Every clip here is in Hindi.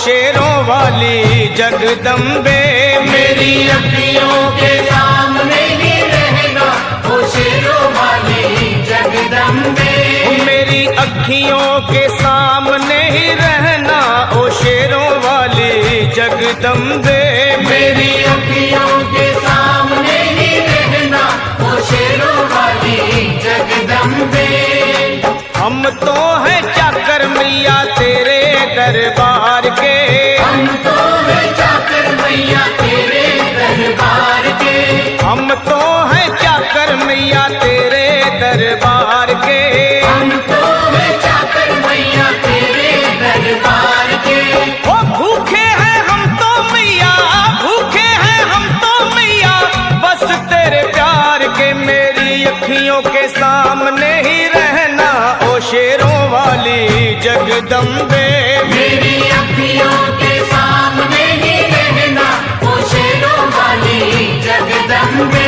शेरों वाली जगदम्बे। मेरी अखियों के सामने ही रहना ओ शेरों वाली जगदम्बे। मेरी अखियों के सामने ही रहना ओ शेरों वाली जगदम्बे। मेरी अखियों के सामने ही रहना ओ शेरों वाली जगदम्बे। हम तो हैं चाकर मैया तेरे दरबार के। हम तो हैं चाकर मैया तेरे दरबार के। हम तो हैं चाकर मैया तेरे दरबार के। हम तो हैं चाकर मैया तेरे दरबार के। ओ भूखे हैं हम तो मैया, भूखे हैं हम तो मैया बस तेरे प्यार के। मेरी अखियों के सामने ही रहना ओ शेरों वाली जगदम्बे। मेरी अखियों के सामने ही रहना ओ शेरों वाली जगदम्बे।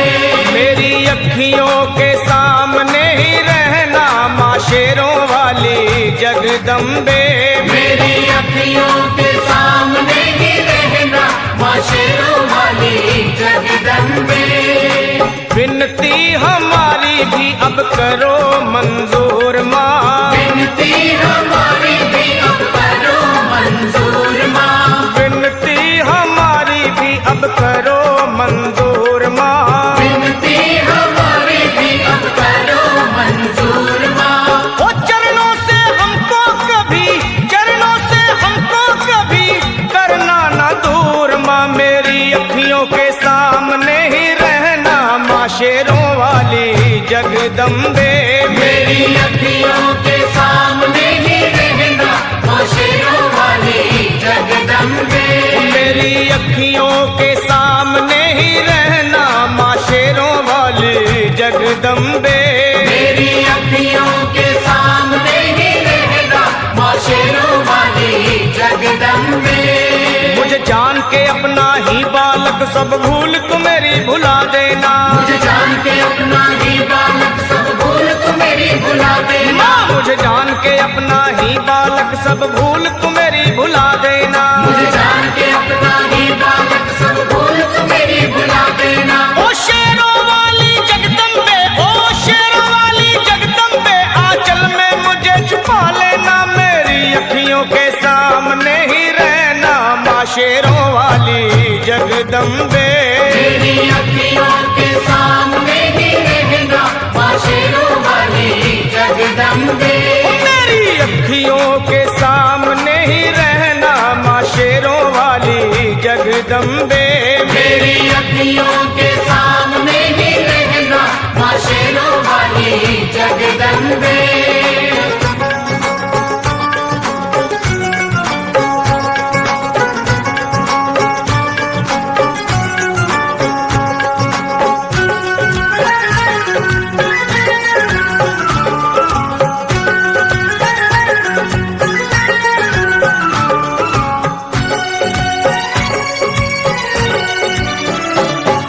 मेरी अखियों के सामने ही रहना माँ शेरों वाली जगदम्बे। मेरी अखियों के सामने ही रहना माँ शेरों वाली जगदम्बे। विनती हमारी भी अब करो मंजूर माँ। विनती हमारी भी अब करो मंजूर माँ। विनती हमारी भी अब करो मंजूर माँ। विनती हमारी भी अब करो मंजूर माँ। ओ चरणों से हमको कभी, चरणों से हमको कभी करना ना दूर माँ। मेरी अखियों के सामने ही रहना माँ शेरों वाली जगदम्बे। मेरी अखियों के सामने ही रहना माँ शेरों वाली जगदम्बे। मेरी अखियों के सामने ही रहना माँ शेरों वाली जगदम्बे। मेरी अखियों के सामने ही रहना माँ शेरों वाली जगदम्बे। मुझे जान के अपना ही बालक सब भूल तू मेरी भुला देना। मुझे जान के अपना ही बालक सब भूल तू मेरी भुला देना। मुझे जान के अपना ही बालक सब भूल तू मेरी भुला देना। मुझे जान के अपना ही बालक सब भूल तू मेरी भुला देना। ओ शेरों वाली जगदम्बे, ओ शेरों वाली जगदम्बे आंचल में मुझे छुपा लेना। मेरी अखियों के सामने ही रहना माँ शेरों वाली जगदम्बे। मेरी अखियों के सामने ही रहना माँ शेरों वाली जगदम्बे। मेरी अखियों के सामने ही रहना माँ शेरों वाली जगदम्बे। मेरी अखियों के सामने ही रहना माँ शेरों वाली जगदम्बे।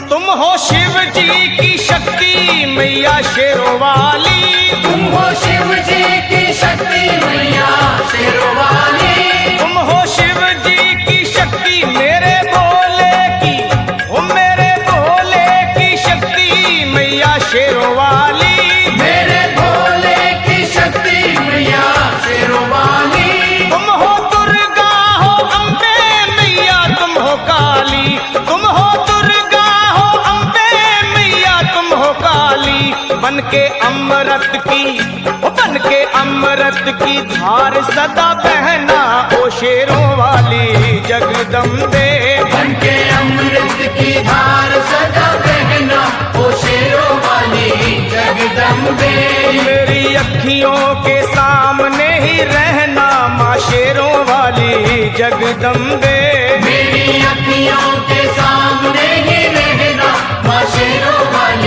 तुम हो शिव जी की शक्ति मैया शेरों वाली। तुम हो शिव जी की शक्ति मैया शेरों वाली। तुम हो शिव जी की शक्ति मेरे भोले की, ओ मेरे भोले की शक्ति मैया शेरों वाली। मेरे भोले की शक्ति मैया शेरों वाली। तुम हो दुर्गा हो अम्बे मैया तुम हो काली। तुम हो दुर्गा हो अम्बे मैया तुम हो काली। बन के अमृत की, ओ बन के अमृत की धार सदा बहना ओ शेरों वाली जगदम्बे। बन के अमृत की धार सदा बहना ओ शेरों वाली जगदम्बे। मेरी अखियों के सामने ही रहना माँ शेरों वाली जगदम्बे। मेरी अखियों